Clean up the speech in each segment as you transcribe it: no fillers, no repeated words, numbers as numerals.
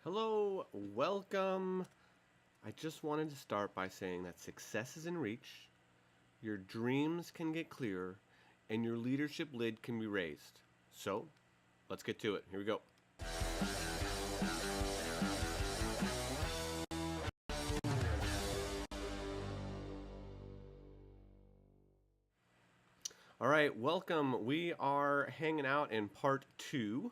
Hello, welcome. I just wanted to start by saying that success is in reach, your dreams can get clearer, and your leadership lid can be raised. So, let's get to it. Here we go. All right, welcome. We are hanging out in part two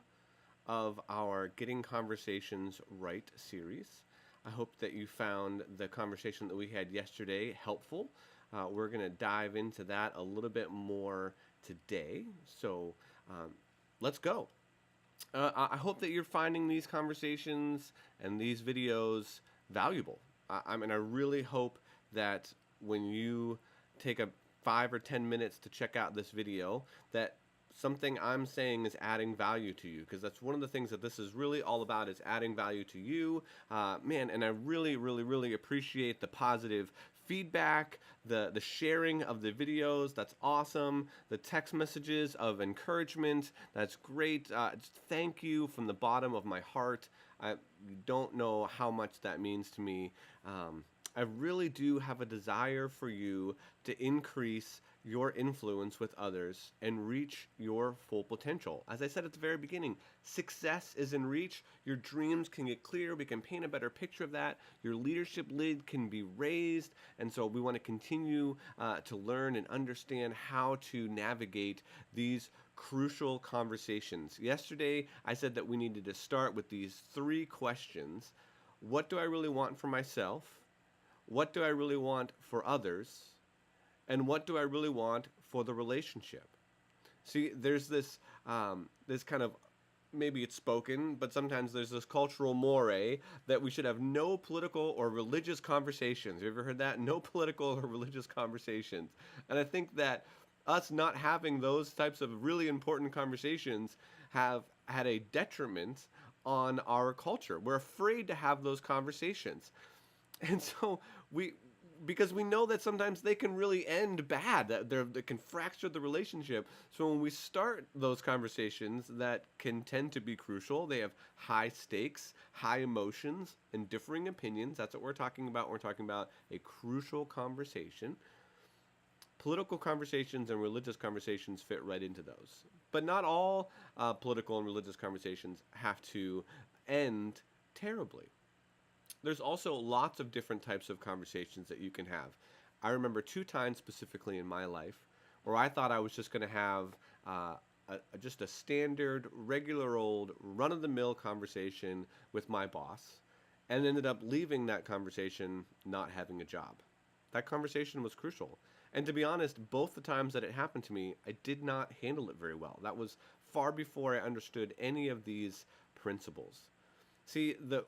of our Getting Conversations Right series. I hope that you found the conversation that we had yesterday helpful. We're going to dive into that a little bit more today. So um, let's go. I hope that you're finding these conversations and these videos valuable. I really hope that when you take a 5 or 10 minutes to check out this video, that something I'm saying is adding value to you, because that's one of the things that this is really all about, is adding value to you, man. And I really appreciate the positive feedback, the sharing of the videos. That's awesome. The text messages of encouragement, that's great. Thank you from the bottom of my heart. I don't know how much that means to me. I really do have a desire for you to increase your influence with others and reach your full potential. As I said at the very beginning, success is in reach. Your dreams can get clear. We can paint a better picture of that. Your leadership lid can be raised. And so we want to continue to learn and understand how to navigate these crucial conversations. Yesterday, I said that we needed to start with these three questions. What do I really want for myself? What do I really want for others? And what do I really want for the relationship? See, there's this kind of, maybe it's spoken, but sometimes there's this cultural moray that we should have no political or religious conversations. You ever heard that? No political or religious conversations. And I think that us not having those types of really important conversations have had a detriment on our culture. We're afraid to have those conversations. And so we, because we know that sometimes they can really end bad, that they can fracture the relationship. So when we start those conversations that can tend to be crucial, they have high stakes, high emotions, and differing opinions. That's what we're talking about. We're talking about a crucial conversation. Political conversations and religious conversations fit right into those. But not all political and religious conversations have to end terribly. There's also lots of different types of conversations that you can have. I remember two times specifically in my life where I thought I was just going to have just a standard, regular old, run-of-the-mill conversation with my boss, and ended up leaving that conversation not having a job. That conversation was crucial. And to be honest, both the times that it happened to me, I did not handle it very well. That was far before I understood any of these principles. See, the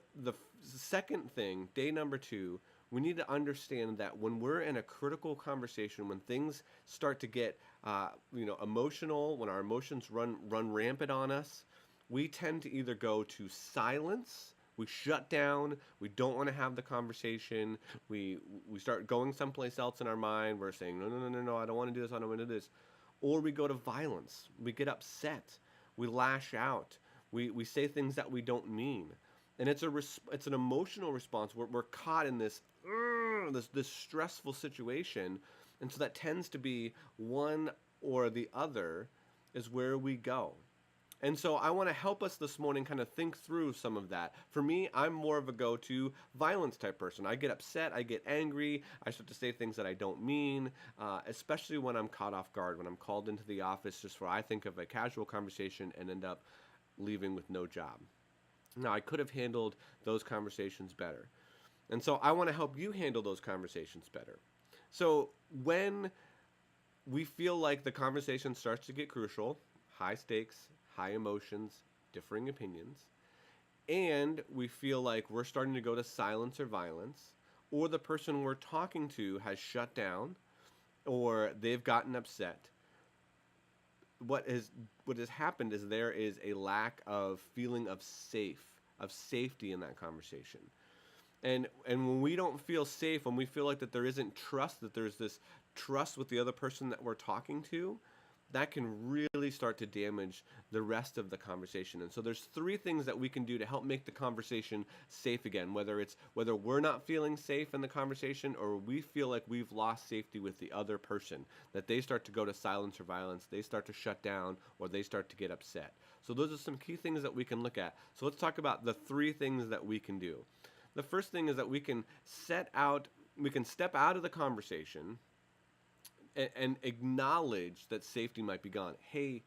second thing, day number two, we need to understand that when we're in a critical conversation, when things start to get emotional, when our emotions run rampant on us, we tend to either go to silence, we shut down, we don't want to have the conversation, we start going someplace else in our mind, we're saying no, I don't want to do this, I don't want to do this, or we go to violence, we get upset, we lash out, we say things that we don't mean. And it's an emotional response. We're caught in this stressful situation, and so that tends to be one or the other is where we go. And so I want to help us this morning kind of think through some of that. For me, I'm more of a go-to violence type person. I get upset, I get angry, I start to say things that I don't mean, especially when I'm caught off guard, when I'm called into the office just for, I think, of a casual conversation and end up leaving with no job. Now, I could have handled those conversations better. And so I want to help you handle those conversations better. So when we feel like the conversation starts to get crucial, high stakes, high emotions, differing opinions, and we feel like we're starting to go to silence or violence, or the person we're talking to has shut down, or they've gotten upset, what has happened is there is a lack of feeling of safety in that conversation. And when we don't feel safe, when we feel like that there isn't trust, that there's this trust with the other person that we're talking to, that can really start to damage the rest of the conversation. And so there's three things that we can do to help make the conversation safe again, whether we're not feeling safe in the conversation or we feel like we've lost safety with the other person, that they start to go to silence or violence, they start to shut down, or they start to get upset. So those are some key things that we can look at. So let's talk about the three things that we can do. The first thing is that we can step out of the conversation and acknowledge that safety might be gone. Hey,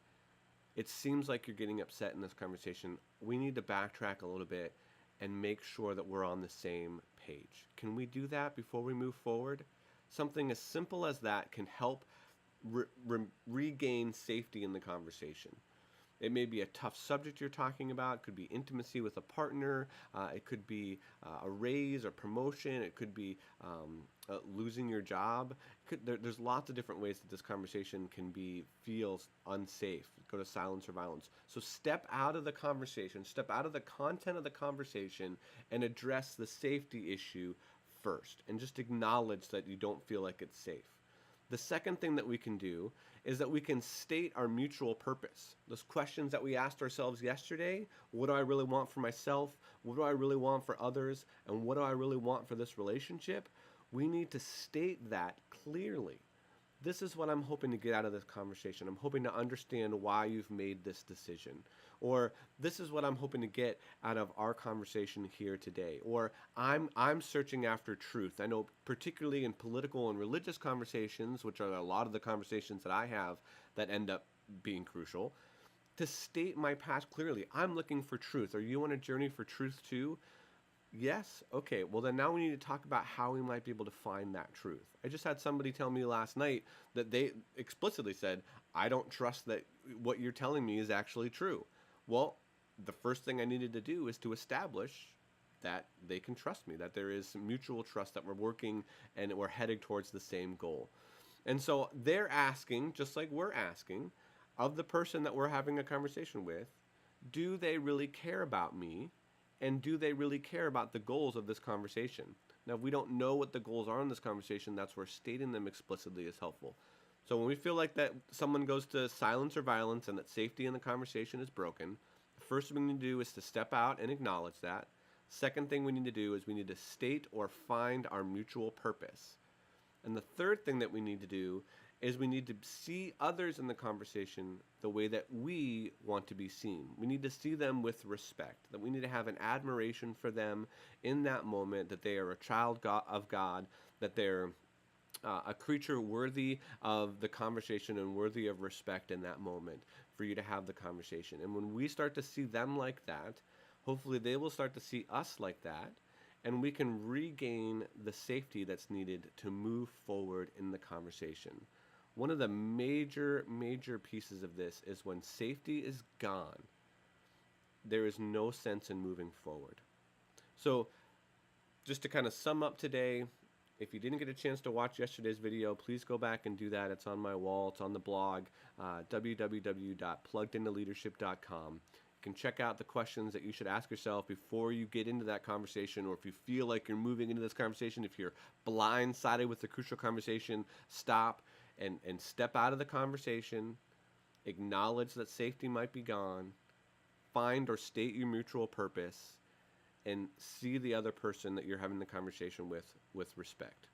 it seems like you're getting upset in this conversation. We need to backtrack a little bit and make sure that we're on the same page. Can we do that before we move forward? Something as simple as that can help regain safety in the conversation. It may be a tough subject you're talking about. It could be intimacy with a partner. It could be a raise or promotion. It could be losing your job. There's lots of different ways that this conversation can feel unsafe. Go to silence or violence. So step out of the conversation, step out of the content of the conversation, and address the safety issue first. And just acknowledge that you don't feel like it's safe. The second thing that we can do is that we can state our mutual purpose. Those questions that we asked ourselves yesterday, what do I really want for myself? What do I really want for others? And what do I really want for this relationship? We need to state that clearly. This is what I'm hoping to get out of this conversation. I'm hoping to understand why you've made this decision. Or this is what I'm hoping to get out of our conversation here today. Or I'm searching after truth. I know particularly in political and religious conversations, which are a lot of the conversations that I have that end up being crucial, to state my path clearly. I'm looking for truth. Are you on a journey for truth too? Yes? Okay, well then now we need to talk about how we might be able to find that truth. I just had somebody tell me last night that they explicitly said, I don't trust that what you're telling me is actually true. Well, the first thing I needed to do is to establish that they can trust me, that there is some mutual trust, that we're working and we're headed towards the same goal. And so they're asking, just like we're asking, of the person that we're having a conversation with, do they really care about me? And do they really care about the goals of this conversation? Now, if we don't know what the goals are in this conversation, that's where stating them explicitly is helpful. So when we feel like that someone goes to silence or violence and that safety in the conversation is broken, the first thing we need to do is to step out and acknowledge that. Second thing we need to do is we need to state or find our mutual purpose. And the third thing that we need to do is we need to see others in the conversation the way that we want to be seen. We need to see them with respect, that we need to have an admiration for them in that moment, that they are a child of God, that they're a creature worthy of the conversation and worthy of respect in that moment for you to have the conversation. And when we start to see them like that, hopefully they will start to see us like that, and we can regain the safety that's needed to move forward in the conversation. One of the major pieces of this is when safety is gone, there is no sense in moving forward. So just to kind of sum up today, if you didn't get a chance to watch yesterday's video, please go back and do that. It's on my wall. It's on the blog, www.pluggedintoleadership.com. You can check out the questions that you should ask yourself before you get into that conversation, or if you feel like you're moving into this conversation, if you're blindsided with the crucial conversation, stop and step out of the conversation, acknowledge that safety might be gone, find or state your mutual purpose, and see the other person that you're having the conversation with respect.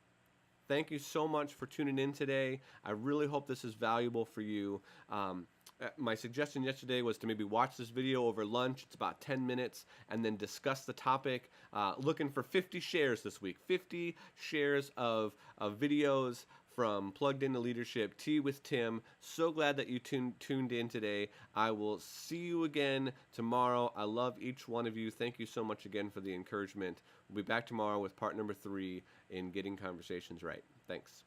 Thank you so much for tuning in today. I really hope this is valuable for you. My suggestion yesterday was to maybe watch this video over lunch. It's about 10 minutes, and then discuss the topic. Looking for 50 shares this week. 50 shares of videos from Plugged Into Leadership, Tea with Tim. So glad that you tuned in today. I will see you again tomorrow. I love each one of you. Thank you so much again for the encouragement. We'll be back tomorrow with part number 3 in Getting Conversations Right. Thanks.